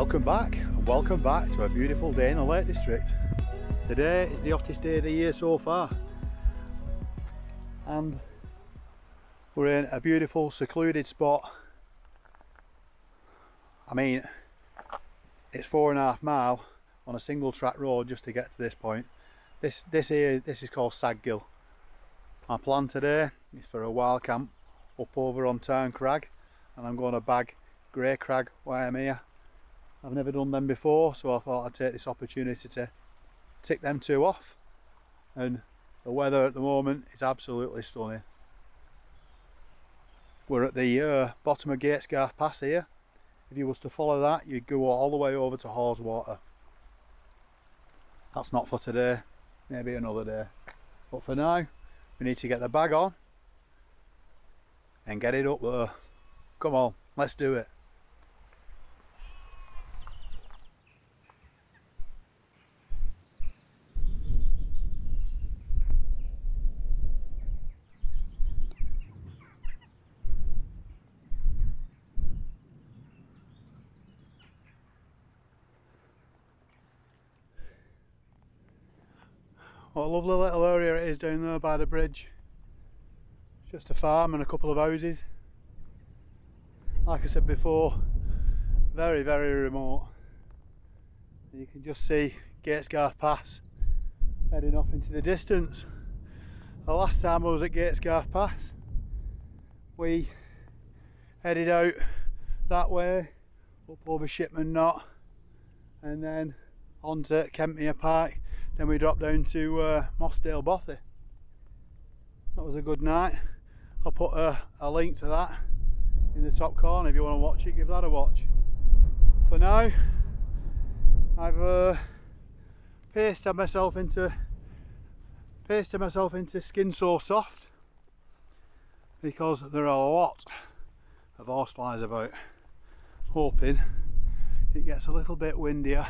Welcome back, and welcome back to a beautiful day in the Lake District. Today is the hottest day of the year so far, and we're in a beautiful secluded spot. I mean, it's 4.5 miles on a single track road just to get to this point. This is called Sleddale. My plan today is for a wild camp up over on Tarn Crag, and I'm going to bag grey crag while I'm here. I've never done them before, so I thought I'd take this opportunity to tick them two off. And the weather at the moment is absolutely stunning. We're at the bottom of Gatesgarth Pass here. If you was to follow that, you'd go all the way over to Haweswater. That's not for today, maybe another day. But for now, we need to get the bag on and get it up there. Come on, let's do it. What a lovely little area it is down there by the bridge. It's just a farm and a couple of houses. Like I said before, very, very remote. You can just see Gatesgarth Pass heading off into the distance. The last time I was at Gatesgarth Pass, we headed out that way, up over Shipman Knot, and then onto Kentmere Pike. Then we dropped down to Mossdale Bothy. That was a good night. I'll put a link to that in the top corner. If you want to watch it, give that a watch. For now, I've pasted myself into Skin So Soft because there are a lot of horseflies about. Hoping it gets a little bit windier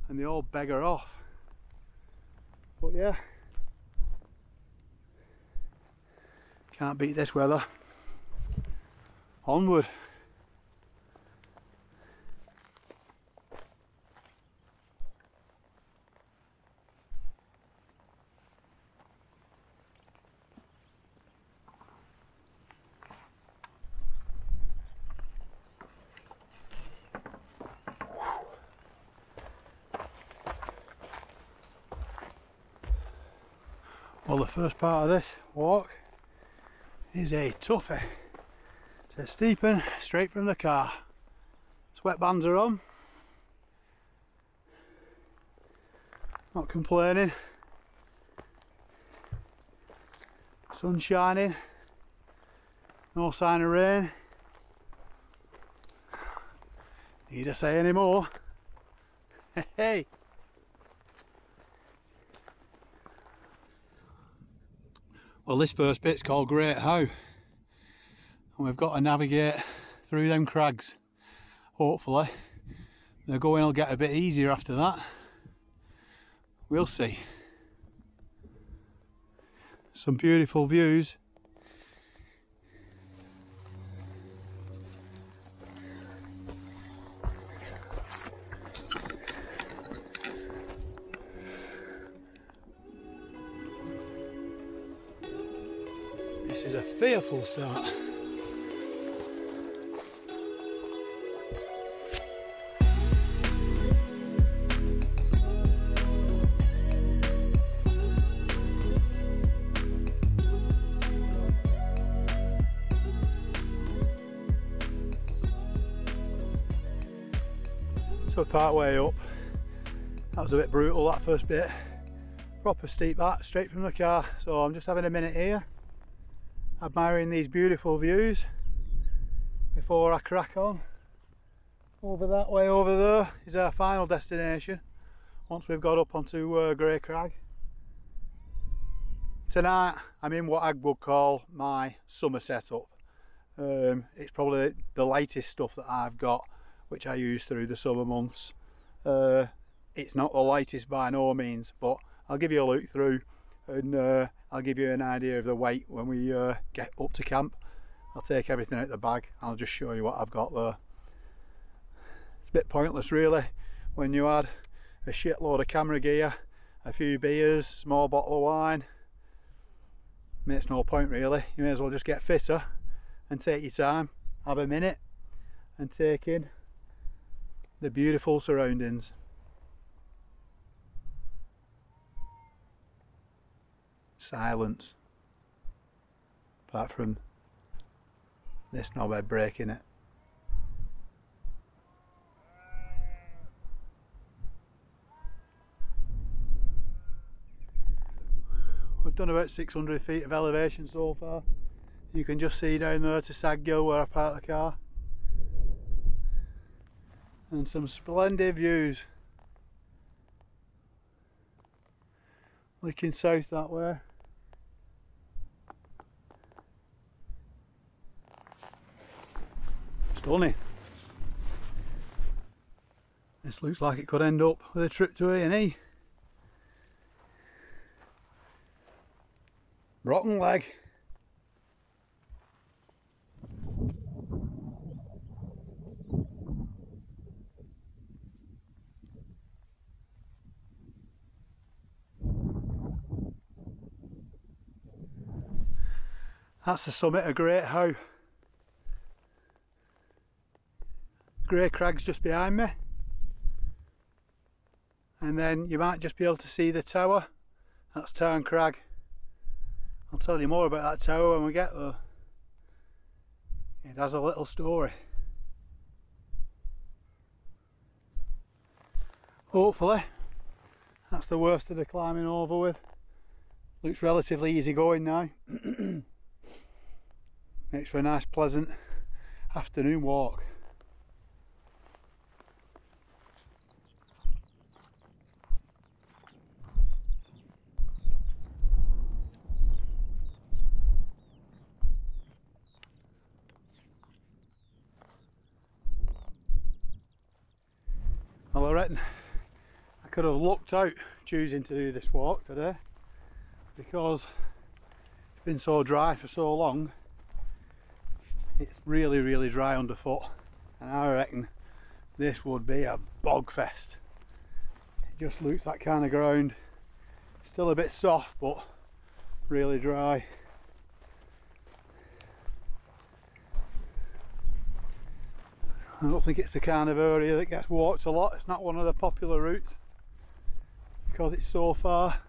and they all beggar off. But yeah, can't beat this weather. Onward. Well, the first part of this walk is a toughie. It's a steepen straight from the car. Sweatbands are on. Not complaining. Sun shining. No sign of rain. Need I say any more? Hey! Well, this first bit's called Great How, and we've got to navigate through them crags. Hopefully the going will get a bit easier after that. We'll see. Some beautiful views. This is a fearful start. So part way up, that was a bit brutal, that first bit. Proper steep that, straight from the car. So I'm just having a minute here, admiring these beautiful views before I crack on. Over that way over there is our final destination once we've got up onto Grey Crag. Tonight I'm in what I would call my summer setup. It's probably the latest stuff that I've got, which I use through the summer months. It's not the latest by no means, but I'll give you a look through, and I'll give you an idea of the weight when we get up to camp. I'll take everything out of the bag and I'll just show you what I've got there. It's a bit pointless really when you add a shitload of camera gear, a few beers, small bottle of wine. Makes no point really. You may as well just get fitter and take your time, have a minute and take in the beautiful surroundings. Silence, apart from this knobhead breaking it. We've done about 600 feet of elevation so far. You can just see down there to Saggill where I parked the car. And some splendid views. Looking south that way. Stunning. This looks like it could end up with a trip to A&E. Rotten leg. That's the summit of Great How. Grey Crag's just behind me. And then you might just be able to see the tower. That's Tarn Crag. I'll tell you more about that tower when we get there. It has a little story. Hopefully that's the worst of the climbing over with. Looks relatively easy going now. Makes for a nice pleasant afternoon walk. Well, I reckon I could have lucked out choosing to do this walk today because it's been so dry for so long. It's really dry underfoot, and I reckon this would be a bog fest. It just looks that kind of ground. Still a bit soft but really dry. I don't think it's the kind of area that gets walked a lot. It's not one of the popular routes because it's so far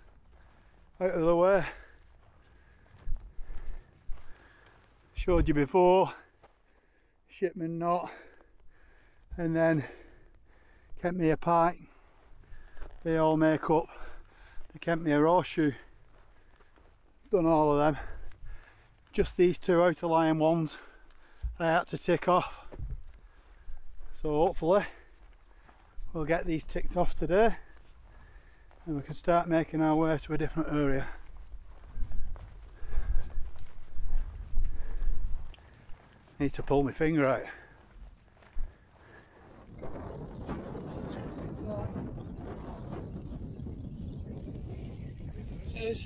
out of the way. Showed you before, Shipman Knot, and then Kentmere Pike. They all make up the Kentmere Horseshoe. Done all of them. Just these two outlying ones I had to tick off. So hopefully we'll get these ticked off today and we can start making our way to a different area. Need to pull my finger out. It is.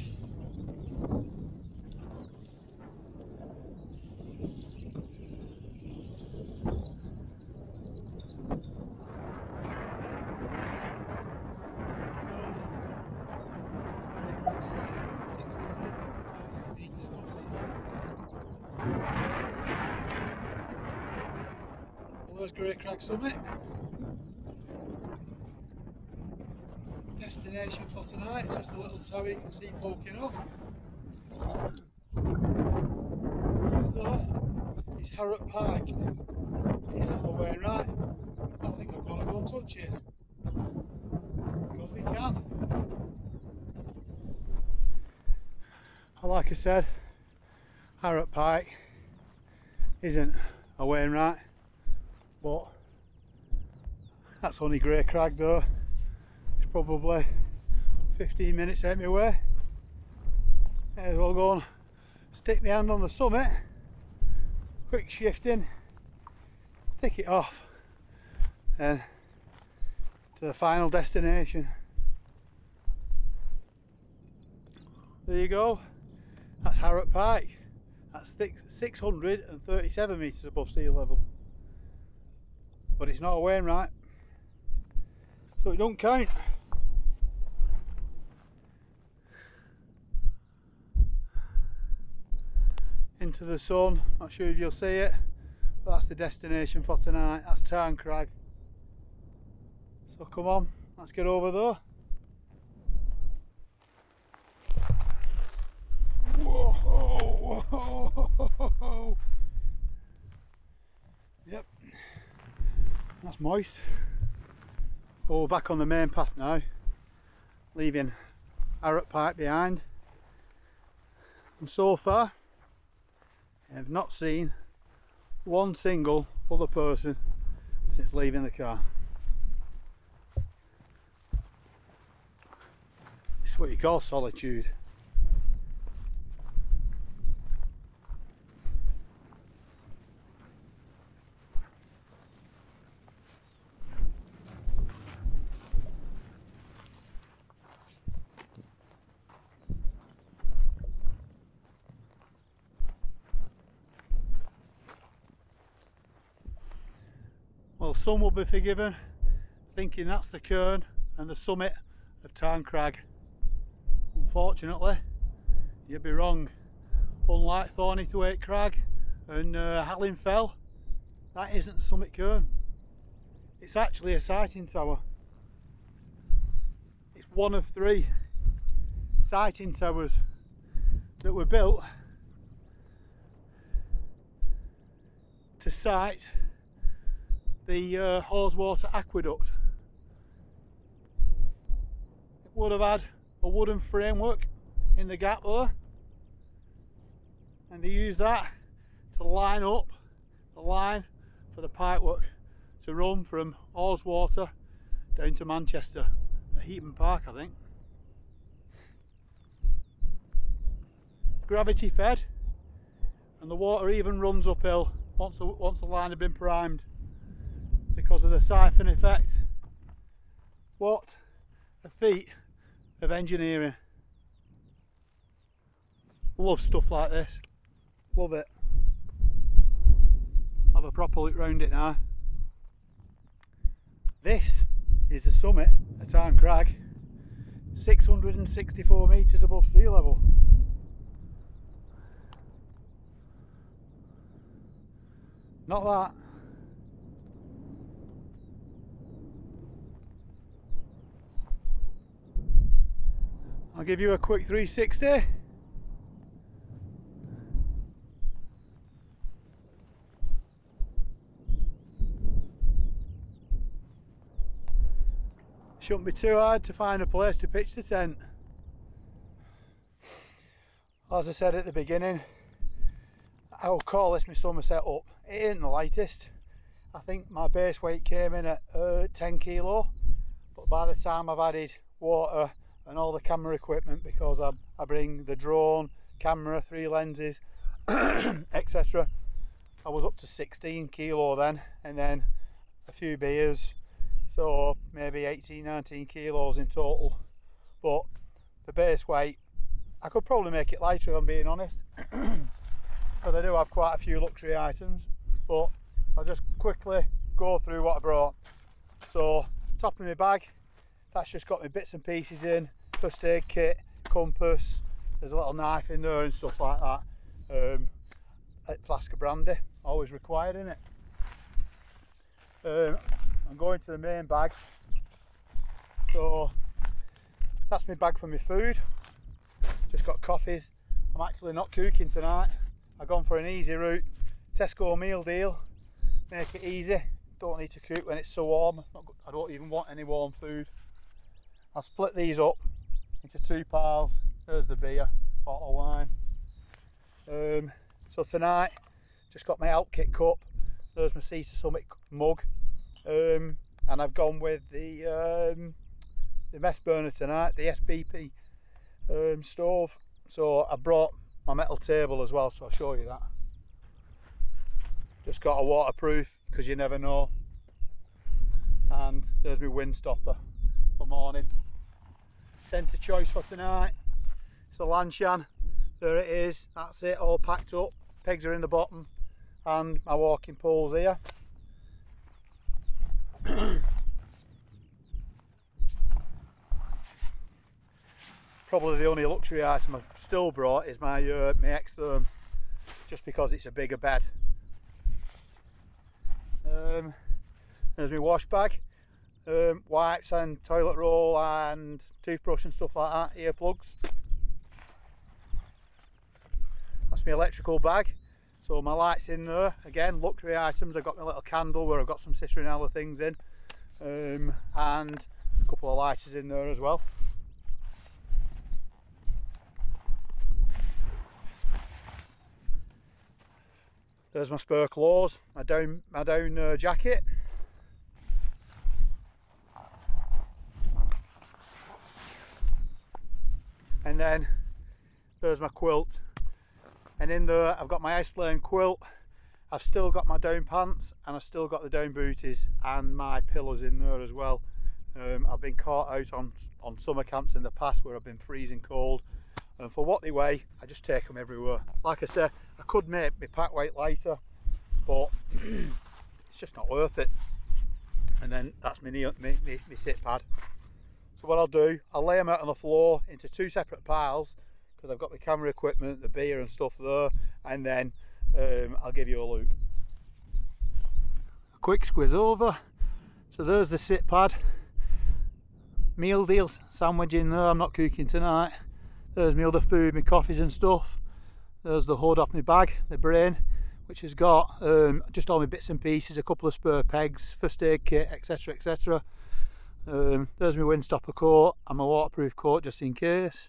There's Great Crag summit. Destination for tonight, just a little tower you can see poking up. It's Harrop Pike. It isn't the Wainwright. I think I'm going to go touch it. Because we can. Like I said, Harrop Pike isn't a Wainwright. But that's only Great Crag though. It's probably 15 minutes out my way. May as well go and stick my hand on the summit, quick shifting, tick it off, and to the final destination. There you go. That's Harrop Pike. That's 637 metres above sea level. But it's not a Wainwright. so it don't count. Into the sun, not sure if you'll see it, but that's the destination for tonight. That's Tarn Crag. So come on, let's get over there. Whoa, whoa. Yep, that's moist. Oh, we're back on the main path now, leaving Harrop Pike behind. And so far, I have not seen one single other person since leaving the car. This is what you call solitude. Well, some will be forgiven thinking that's the cairn and the summit of Tarn Crag. Unfortunately, you'd be wrong. Unlike Thorny-to-Wake Crag and Hallin Fell, that isn't the summit cairn. It's actually a sighting tower. It's one of 3 sighting towers that were built to sight the Haweswater Aqueduct. It would have had a wooden framework in the gap there, and they used that to line up the line for the pipework to run from Haweswater down to Manchester at Heaton Park, I think. Gravity fed, and the water even runs uphill once the line had been primed, because of the siphon effect. What a feat of engineering. Love stuff like this. Love it. Have a proper look round it now. This is the summit of Tarn Crag, 664 metres above sea level. Not that. I'll give you a quick 360. Shouldn't be too hard to find a place to pitch the tent. As I said at the beginning, I will call this my summer setup. It ain't the lightest. I think my base weight came in at 10 kilo, but by the time I've added water and all the camera equipment, because I bring the drone, camera, 3 lenses, etc. I was up to 16 kilo then, and then a few beers, so maybe 18-19 kilos in total. But the base weight, I could probably make it lighter if I'm being honest, because I do have quite a few luxury items, but I'll just quickly go through what I brought. So, top of my bag, that's just got my bits and pieces in, first aid kit, compass, there's a little knife in there and stuff like that. A flask of brandy, always required in it. I'm going to the main bag, so that's my bag for my food. Just got coffees. I'm actually not cooking tonight. I've gone for an easy route, Tesco meal deal, make it easy, don't need to cook when it's so warm. I don't even want any warm food. I'll split these up into 2 piles. There's the beer, bottle of wine. So tonight, just got my Outkit cup, there's my Sea to Summit mug, and I've gone with the mess burner tonight, the SBP stove. So I brought my metal table as well, so I'll show you that. Just got a waterproof, because you never know. And there's my wind stopper for morning. Centre choice for tonight, it's the Lanshan. There it is, that's it, all packed up. Pegs are in the bottom, and my walking poles here. probably the only luxury item I've still brought is my x-therm, just because it's a bigger bed. There's my wash bag, wipes and toilet roll and toothbrush and stuff like that, earplugs. That's my electrical bag, so my light's in there. Again, luxury items. I've got my little candle where I've got some citronella things in, and a couple of lighters in there as well. There's my spare clothes, my down jacket. And then there's my quilt. And in there I've got my ice flame quilt, I've still got my down pants, and I've still got the down booties and my pillows in there as well. I've been caught out on summer camps in the past where I've been freezing cold, and for what they weigh I just take them everywhere. Like I said, I could make my pack weight lighter, but it's just not worth it. And then that's my sit pad. So what I'll do, I'll lay them out on the floor into two separate piles, because I've got the camera equipment, the beer and stuff there, and then I'll give you a look. A quick squiz over. So there's the sit pad. Meal deals sandwich in there, I'm not cooking tonight. There's my other food, my coffees and stuff. There's the hood off my bag, the brain, which has got just all my bits and pieces, a couple of spare pegs, first aid kit, etc, etc. There's my windstopper coat and my waterproof coat just in case.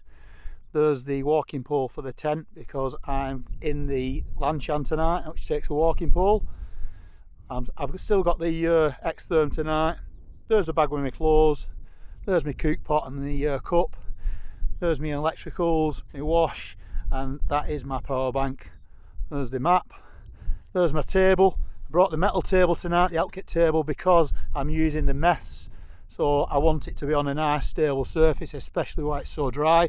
There's the walking pole for the tent, because I'm in the Lanchan tonight, which takes a walking pole. I've still got the x-therm tonight. There's the bag with my clothes. There's my cook pot and the cup. There's my electricals, my wash, and that is my power bank. There's the map. There's my table. I brought the metal table tonight, the Elkit table, because I'm using the meths, so I want it to be on a nice stable surface, especially while it's so dry.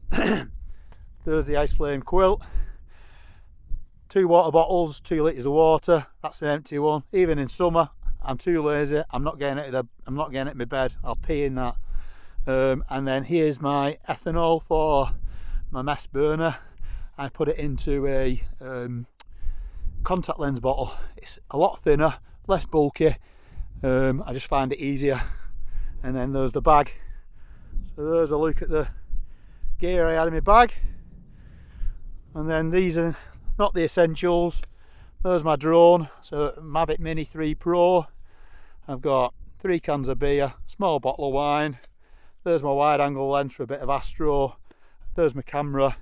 There's the ice flame quilt. 2 water bottles, 2 litres of water. That's an empty one. Even in summer, I'm too lazy. I'm not getting it at my bed. I'll pee in that. And then here's my ethanol for my mess burner. I put it into a contact lens bottle. It's a lot thinner, less bulky. I just find it easier. And then there's the bag. So there's a look at the gear I had in my bag. And then these are not the essentials. There's my drone, so Mavic Mini 3 Pro. I've got 3 cans of beer, small bottle of wine. There's my wide angle lens for a bit of astro. There's my camera.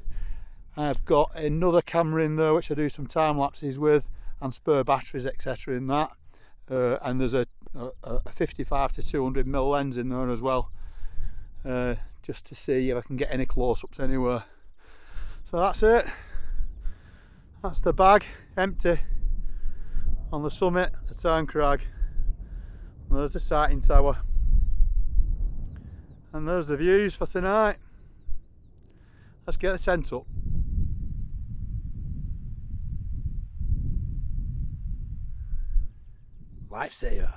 I've got another camera in there which I do some time lapses with, and spare batteries etc in that. And there's a 55 to 200mm lens in there as well, just to see if I can get any close-ups anywhere. So that's it. That's the bag, empty, on the summit of Tarn Crag. And there's the sighting tower. And there's the views for tonight. Let's get the tent up. Lifesaver.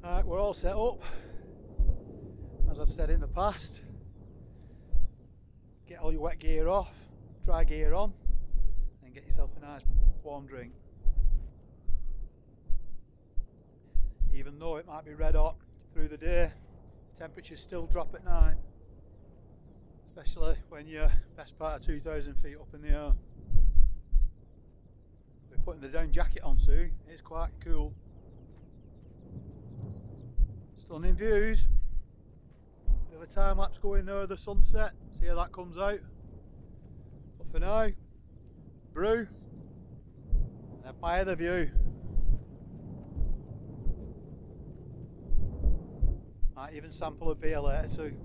Right, we're all set up, as I've said in the past. Get all your wet gear off, dry gear on, and get yourself a nice warm drink. Even though it might be red hot through the day, temperatures still drop at night, especially when you're best part of 2,000 feet up in the air. We're putting the down jacket on soon, it's quite cool. Stunning views. Bit of a time lapse going there, the sunset, see how that comes out. But for now, brew and admire the view. Might even sample a beer later too.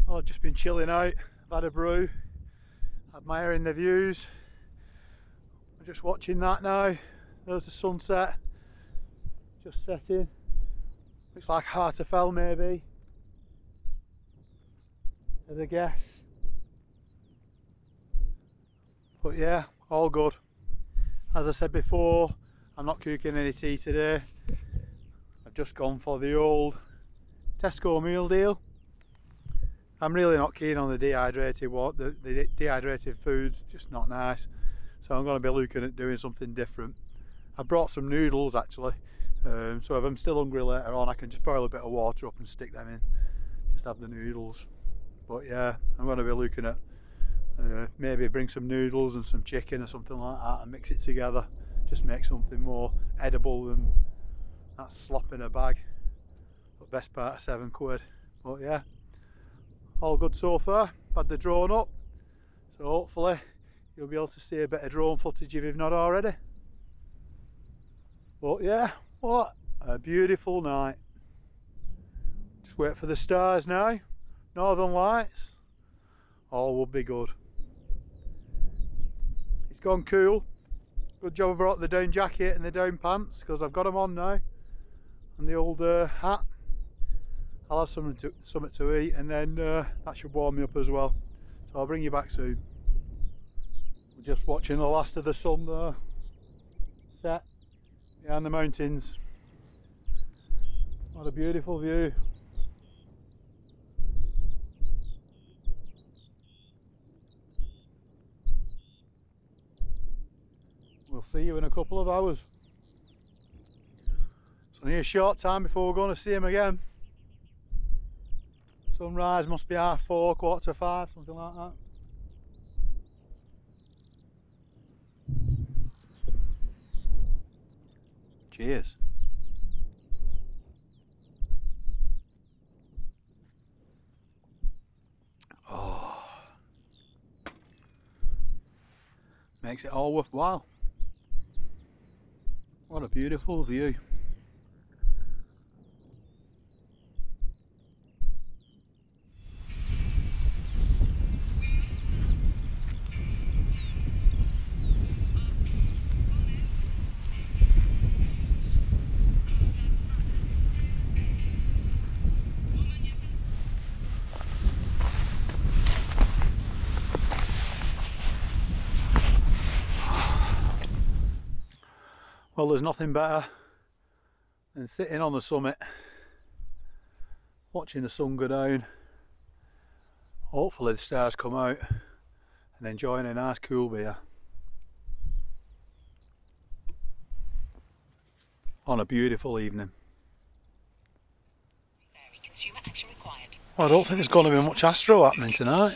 Well, I've just been chilling out, I've had a brew, admiring the views. I'm just watching that now. There's the sunset, just setting. Looks like Harrop maybe, as a guess. But yeah, all good. As I said before, I'm not cooking any tea today. I've just gone for the old Tesco meal deal. I'm really not keen on the dehydrated water, the dehydrated food's just not nice. So I'm going to be looking at doing something different. I brought some noodles actually, so if I'm still hungry later on I can just boil a bit of water up and stick them in, just have the noodles. But yeah, I'm going to be looking at maybe bring some noodles and some chicken or something like that and mix it together, just make something more edible than that slop in a bag. But best part of £7. But yeah, all good so far. Had the drone up, so hopefully you'll be able to see a bit of drone footage if you've not already. But yeah, what a beautiful night. Just wait for the stars now, northern lights, all will be good. It's gone cool. Good job I brought the down jacket and the down pants because I've got them on now, and the old hat. I'll have something to eat, and then that should warm me up as well. So I'll bring you back soon. We're just watching the last of the sun there, set behind the mountains. What a beautiful view. We'll see you in a couple of hours. It's only a short time before we're going to see him again. Sunrise must be 4:30, 4:45, something like that. Cheers. Oh, makes it all worthwhile. What a beautiful view. Well, there's nothing better than sitting on the summit, watching the sun go down, hopefully the stars come out, and enjoying a nice cool beer on a beautiful evening. Well, I don't think there's going to be much astro happening tonight.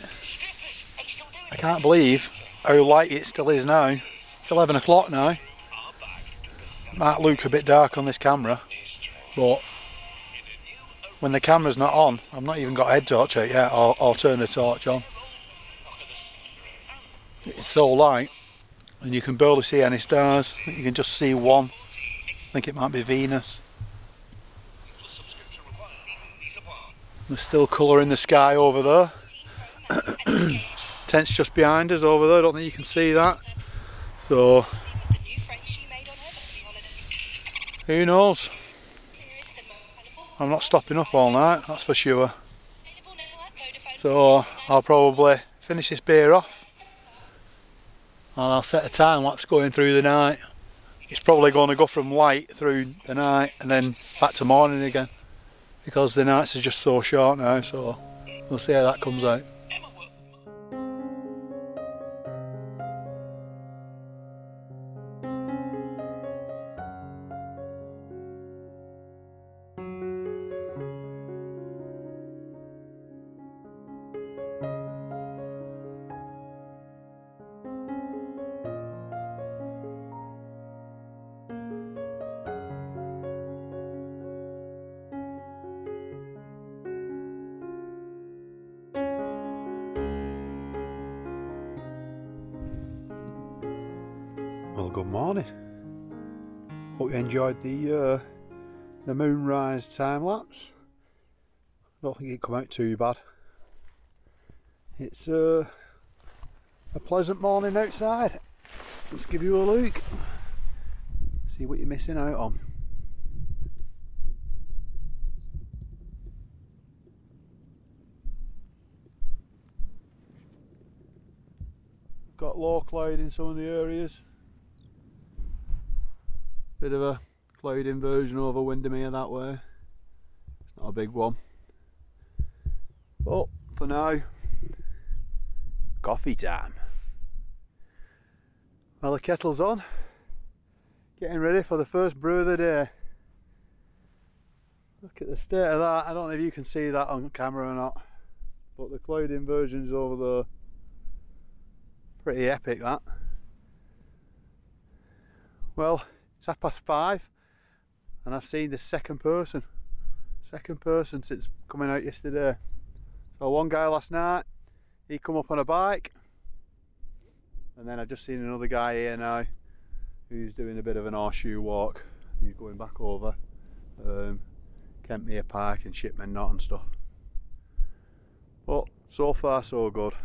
I can't believe how light it still is now. It's 11 o'clock now. Might look a bit dark on this camera, but when the camera's not on, I've not even got a head torch out yet, or turn the torch on. It's so light and you can barely see any stars. You can just see one. I think it might be Venus. There's still colour in the sky over there. Tent's just behind us over there, I don't think you can see that. So who knows? I'm not stopping up all night, that's for sure. So I'll probably finish this beer off and I'll set a time lapse going through the night it's probably going to go from light through the night and then back to morning again, because the nights are just so short now, so we'll see how that comes out. Well, good morning. Hope you enjoyed the moonrise time lapse. I don't think it come out too bad. It's a pleasant morning outside. Let's give you a look. See what you're missing out on. Got low cloud in some of the areas. Bit of a cloud inversion over Windermere that way. It's not a big one. But for now, coffee time. Well, the kettle's on. Getting ready for the first brew of the day. Look at the state of that. I don't know if you can see that on camera or not, but the cloud inversions over there, pretty epic that. Well, it's 5:30 and I've seen the second person since coming out yesterday. So one guy last night, he come up on a bike, and then I've just seen another guy here now who's doing a bit of an horseshoe walk. He's going back over Kentmere Pike and Shipman Knot and stuff. But so far so good.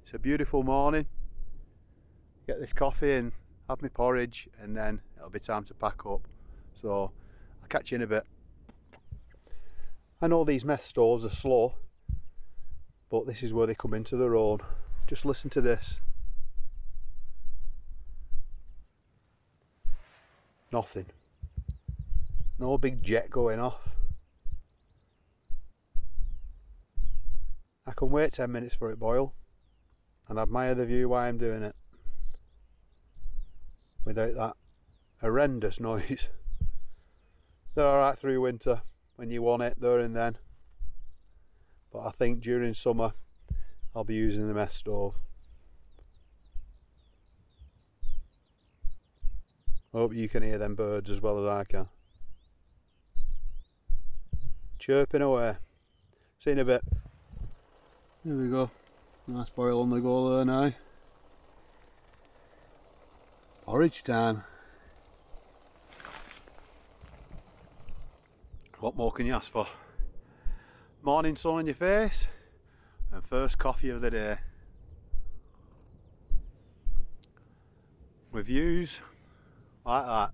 It's a beautiful morning. Get this coffee and have my porridge, and then it'll be time to pack up. So I'll catch you in a bit. I know these meth stores are slow, but this is where they come into their own. Just listen to this. Nothing. No big jet going off. I can wait 10 minutes for it to boil and admire the view while I'm doing it, without that horrendous noise. They're alright through winter when you want it there and then, but I think during summer I'll be using the mess stove. I hope you can hear them birds as well as I can. Chirping away. See you in a bit. There we go. Nice boil on the go there now. Porridge time. What more can you ask for? Morning sun on your face and first coffee of the day. With views like that.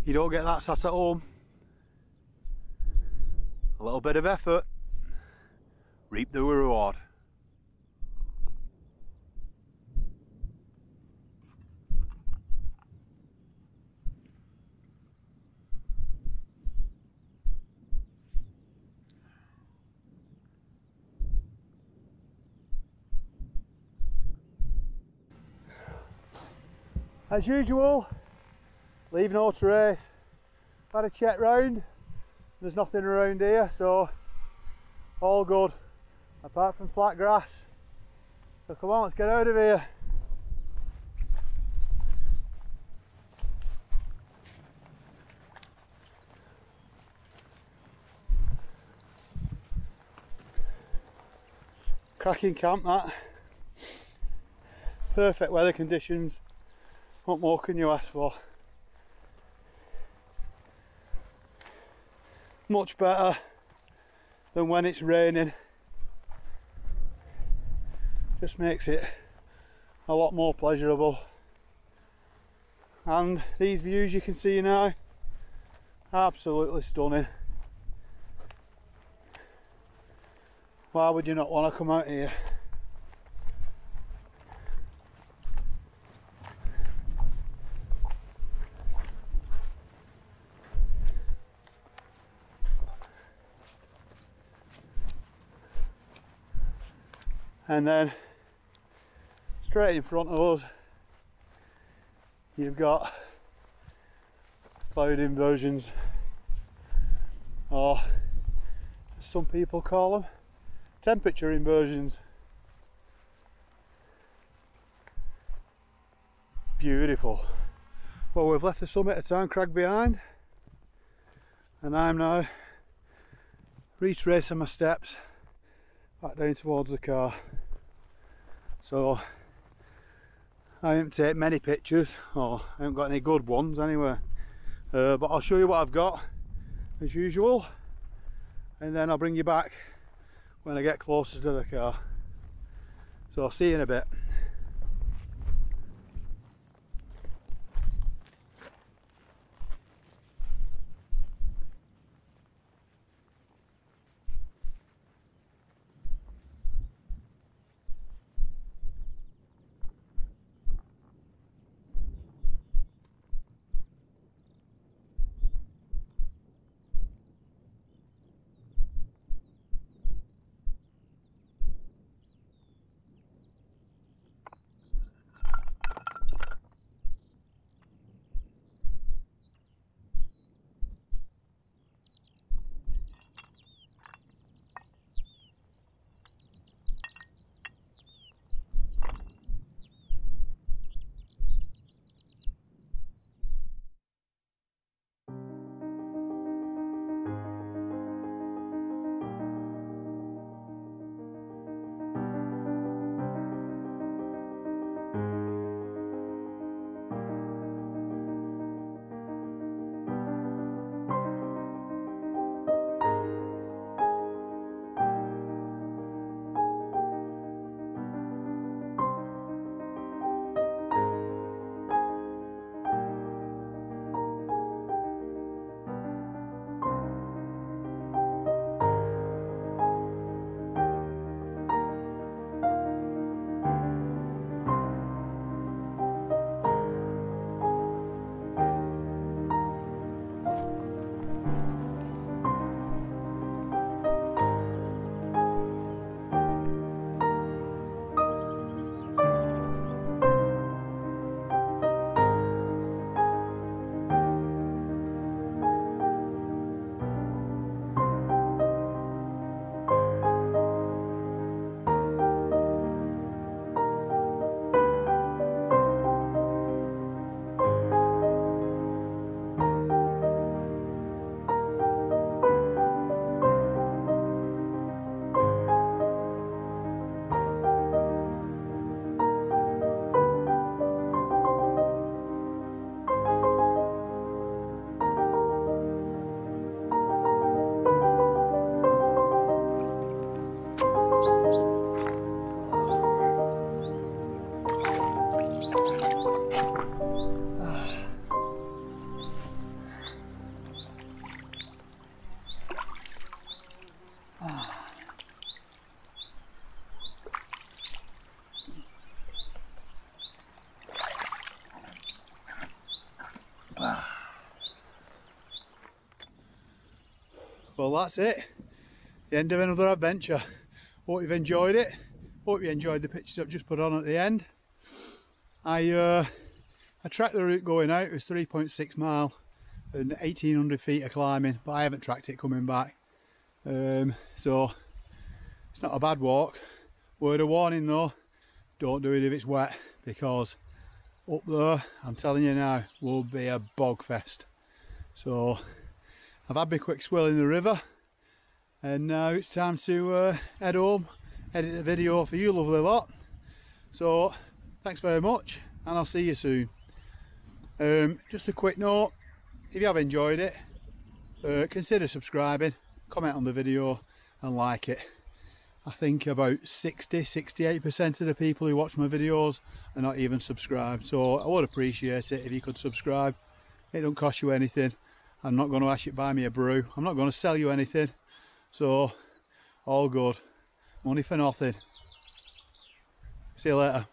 You don't get that sat at home. A little bit of effort, reap the reward. As usual, leave no trace. Had a check round, there's nothing around here, so all good, apart from flat grass. So come on, let's get out of here. Cracking camp that. Perfect weather conditions. What more can you ask for? Much better than when it's raining. Just makes it a lot more pleasurable. And these views you can see now, absolutely stunning. Why would you not want to come out here? And then straight in front of us you've got cloud inversions, or as some people call them, temperature inversions. Beautiful. Well, we've left the summit of Tarn Crag behind and I'm now retracing my steps back down towards the car. So I haven't taken many pictures, or I haven't got any good ones anyway, but I'll show you what I've got as usual, and then I'll bring you back when I get closer to the car. So I'll see you in a bit. Well, that's it. The end of another adventure. Hope you've enjoyed it. Hope you enjoyed the pictures I've just put on at the end. I tracked the route going out. It was 3.6 mile and 1800 feet of climbing, but I haven't tracked it coming back. So it's not a bad walk. Word of warning though, don't do it if it's wet, because up there, I'm telling you now, will be a bog fest. So I've had my quick swill in the river, and now it's time to head home, edit the video for you lovely lot. So thanks very much, and I'll see you soon. Just a quick note, if you have enjoyed it, consider subscribing, comment on the video and like it. I think about 60–68% of the people who watch my videos are not even subscribed, so I would appreciate it if you could subscribe. It don't cost you anything. I'm not going to ask you to buy me a brew. I'm not going to sell you anything. So, all good. Money for nothing. See you later.